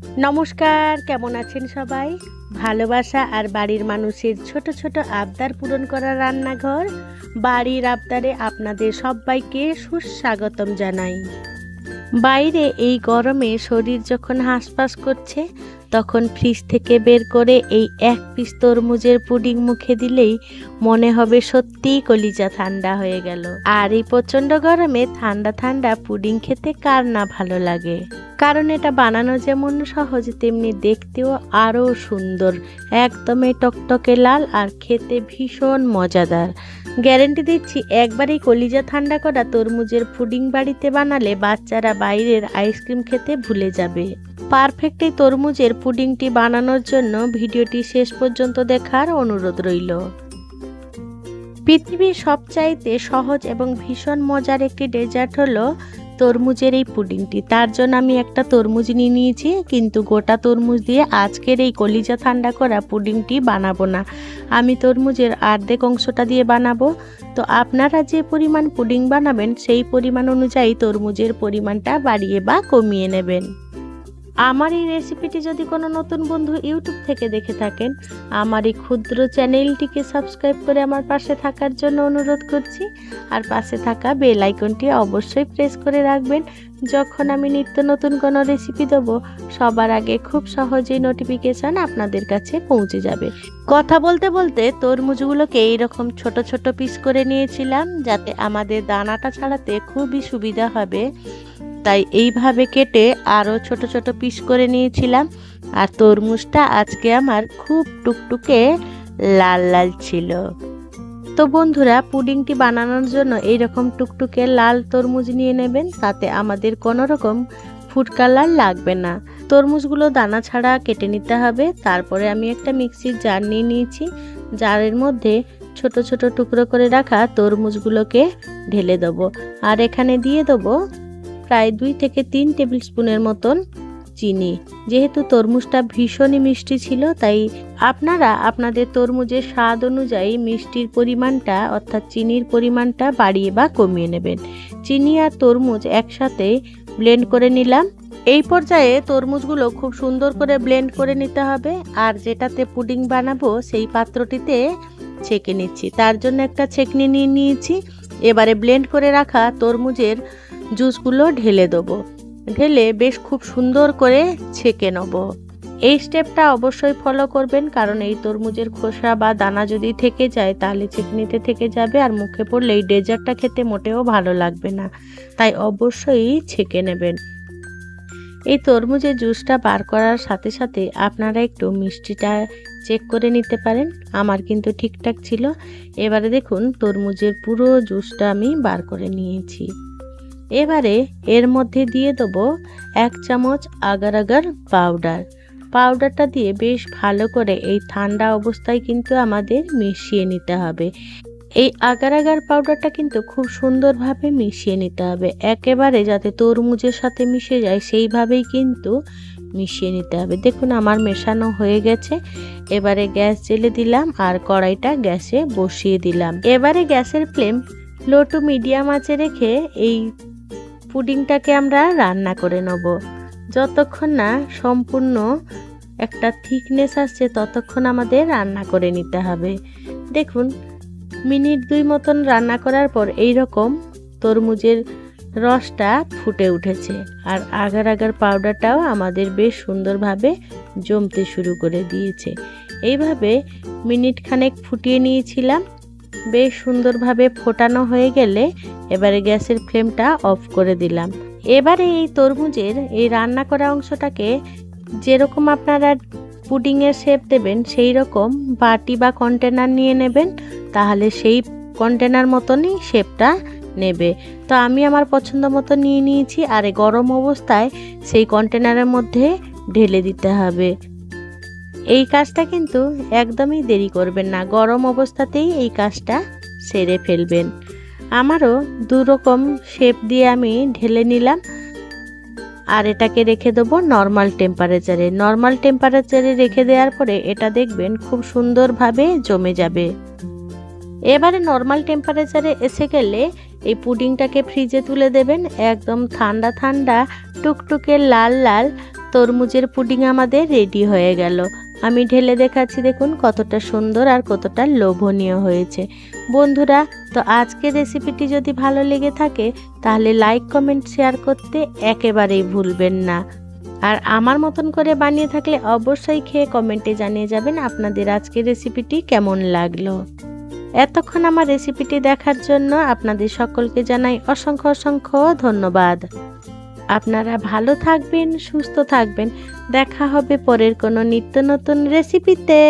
নমস্কার, কেমন আছেন সবাই? ভালোবাসা আর বাড়ির মানুষের ছোট ছোট আবদার পূরণ করা রান্নাঘর বাড়ির আবদারে আপনাদের সবাইকে সুস্বাগতম জানাই। বাইরে এই গরমে শরীর যখন হাঁসফাঁস করছে, তখন ফ্রিজ থেকে বের করে এই এক পিস তরমুজের পুডিং মুখে দিলেই মনে হবে সত্যিই কলিজা ঠান্ডা হয়ে গেল। আর এই প্রচণ্ড গরমে ঠান্ডা ঠান্ডা পুডিং খেতে কার না ভালো লাগে। কারণ এটা বানানো যেমন সহজ, তেমনি দেখতেও আরও সুন্দর, একদমই টকটকে লাল আর খেতে ভীষণ মজাদার। গ্যারেন্টি দিচ্ছি, একবারই কলিজা ঠান্ডা করা তরমুজের পুডিং বাড়িতে বানালে বাচ্চারা বাইরের আইসক্রিম খেতে ভুলে যাবে। পারফেক্ট এই তরমুজের পুডিংটি বানানোর জন্য ভিডিওটি শেষ পর্যন্ত দেখার অনুরোধ রইল। পৃথিবীর সবচাইতে সহজ এবং ভীষণ মজার একটি ডেজার্ট হলো তরমুজের এই পুডিংটি। তার জন্য আমি একটা তরমুজ নিয়ে নিয়েছি, কিন্তু গোটা তরমুজ দিয়ে আজকের এই কলিজা ঠান্ডা করা পুডিংটি বানাবো না, আমি তরমুজের অর্ধেক অংশটা দিয়ে বানাবো। তো আপনারা যে পরিমাণ পুডিং বানাবেন সেই পরিমাণ অনুযায়ী তরমুজের পরিমাণটা বাড়িয়ে বা কমিয়ে নেবেন। আমার এই রেসিপিটি যদি কোনো নতুন বন্ধু ইউটিউব থেকে দেখে থাকেন, আমার এই ক্ষুদ্র চ্যানেলটিকে সাবস্ক্রাইব করে আমার পাশে থাকার জন্য অনুরোধ করছি। আর পাশে থাকা বেল আইকনটি অবশ্যই প্রেস করে রাখবেন। যখন আমি নিত্য নতুন কোনো রেসিপি দেবো, সবার আগে খুব সহজেই নোটিফিকেশান আপনাদের কাছে পৌঁছে যাবে। কথা বলতে বলতে তরমুজগুলোকে এইরকম ছোট ছোট পিস করে নিয়েছিলাম, যাতে আমাদের দানাটা ছাড়াতে খুবই সুবিধা হবে। তাই এইভাবে কেটে আরও ছোট ছোট পিস করে নিয়েছিলাম। আর তরমুজটা আজকে আমার খুব টুকটুকে লাল লাল ছিল। তো বন্ধুরা, পুডিংটি বানানোর জন্য এইরকম টুকটুকে লাল তরমুজ নিয়ে নেবেন, তাতে আমাদের কোনো রকম ফুড কালার লাগবে না। তরমুজগুলো দানা ছাড়া কেটে নিতে হবে। তারপরে আমি একটা মিক্সির জার নিয়ে নিয়েছি, জারের মধ্যে ছোট ছোট টুকরো করে রাখা তরমুজগুলোকে ঢেলে দেবো। আর এখানে দিয়ে দেবো প্রায় 2 থেকে 3 টেবিল স্পুনের মতন চিনি। যেহেতু তরমুজটা ভীষণই মিষ্টি ছিল, তাই আপনারা আপনাদের তরমুজের স্বাদ অনুযায়ী মিষ্টির পরিমাণটা অর্থাৎ চিনির পরিমাণটা বাড়িয়ে বা কমিয়ে নেবেন। চিনি আর তরমুজ একসাথে ব্লেন্ড করে নিলাম। এই পর্যায়ে তরমুজগুলো খুব সুন্দর করে ব্লেন্ড করে নিতে হবে। আর যেটাতে পুডিং বানাবো সেই পাত্রটিতে ছেঁকে নিচ্ছি। তার জন্য একটা ছেঁকনি নিয়ে নিয়েছি। এবারে ব্লেন্ড করে রাখা তরমুজের জুসগুলো ঢেলে দেবো। ঢেলে বেশ খুব সুন্দর করে ছেঁকে নেব। এই স্টেপটা অবশ্যই ফলো করবেন, কারণ এই তরমুজের খোসা বা দানা যদি থেকে যায় তাহলে ছেঁকনিতে থেকে যাবে, আর মুখে পড়লে এই ডেজার্টটা খেতে মোটেও ভালো লাগবে না। তাই অবশ্যই ছেঁকে নেবেন। এই তরমুজের জুসটা বার করার সাথে সাথে আপনারা একটু মিষ্টিটা চেক করে নিতে পারেন। আমার কিন্তু ঠিকঠাক ছিল। এবারে দেখুন, তরমুজের পুরো জুসটা আমি বার করে নিয়েছি। এবারে এর মধ্যে দিয়ে দেবো 1 চামচ আগার আগার পাউডার। পাউডারটা দিয়ে বেশ ভালো করে এই ঠান্ডা অবস্থায় কিন্তু আমাদের মিশিয়ে নিতে হবে। এই আগার আগার পাউডারটা কিন্তু খুব সুন্দরভাবে মিশিয়ে নিতে হবে, একেবারে যাতে তরমুজের সাথে মিশে যায় সেইভাবেই কিন্তু মিশিয়ে নিতে হবে। দেখুন, আমার মেশানো হয়ে গেছে। এবারে গ্যাস জ্বেলে দিলাম আর কড়াইটা গ্যাসে বসিয়ে দিলাম। এবারে গ্যাসের ফ্লেম লো টু মিডিয়াম আঁচে রেখে এই পুডিংটাকে আমরা রান্না করে নেব। যতক্ষণ না সম্পূর্ণ একটা থিকনেস আসছে ততক্ষণ আমাদের রান্না করে নিতে হবে। দেখুন, মিনিট 2 মতন রান্না করার পর এই রকম তরমুজের রসটা ফুটে উঠেছে। আর আগার আগার পাউডারটাও আমাদের বেশ সুন্দরভাবে জমতে শুরু করে দিয়েছে। এইভাবে মিনিট খানেক ফুটিয়ে নিয়েছিলাম। বেশ সুন্দরভাবে ফোটানো হয়ে গেলে এবারে গ্যাসের ফ্লেমটা অফ করে দিলাম। এবারে এই তরমুজের এই রান্না করা অংশটাকে যেরকম আপনারা পুডিংয়ের শেপ দেবেন সেই রকম বাটি বা কন্টেনার নিয়ে নেবেন, তাহলে সেই কন্টেনার মতনই শেপটা নেবে। তো আমি আমার পছন্দ মতো নিয়ে নিয়েছি। আর গরম অবস্থায় সেই কন্টেনারের মধ্যে ঢেলে দিতে হবে। এই কাজটা কিন্তু একদমই দেরি করবেন না, গরম অবস্থাতেই এই কাজটা সেরে ফেলবেন। আমারও 2 রকম শেপ দিয়ে আমি ঢেলে নিলাম। আর এটাকে রেখে দেবো নর্মাল টেম্পারেচারে। নর্মাল টেম্পারেচারে রেখে দেওয়ার পরে এটা দেখবেন খুব সুন্দরভাবে জমে যাবে। এবারে নর্মাল টেম্পারেচারে এসে গেলে এই পুডিংটাকে ফ্রিজে তুলে দেবেন। একদম ঠান্ডা ঠান্ডা টুকটুকে লাল লাল তরমুজের পুডিং আমাদের রেডি হয়ে গেল। আমি ঢেলে দেখাচ্ছি, দেখুন কতটা সুন্দর আর কতটা লোভনীয় হয়েছে। বন্ধুরা, তো আজকের রেসিপিটি যদি ভালো লেগে থাকে তাহলে লাইক, কমেন্ট, শেয়ার করতে একেবারেই ভুলবেন না। আর আমার মতন করে বানিয়ে থাকলে অবশ্যই খেয়ে কমেন্টে জানিয়ে যাবেন আপনাদের আজকের রেসিপিটি কেমন লাগলো। এতক্ষণ আমার রেসিপিটি দেখার জন্য আপনাদের সকলকে জানাই অসংখ্য অসংখ্য ধন্যবাদ। আপনারা ভালো থাকবেন, সুস্থ থাকবেন। দেখা হবে পরের কোনো নিত্য নতুন রেসিপিতে।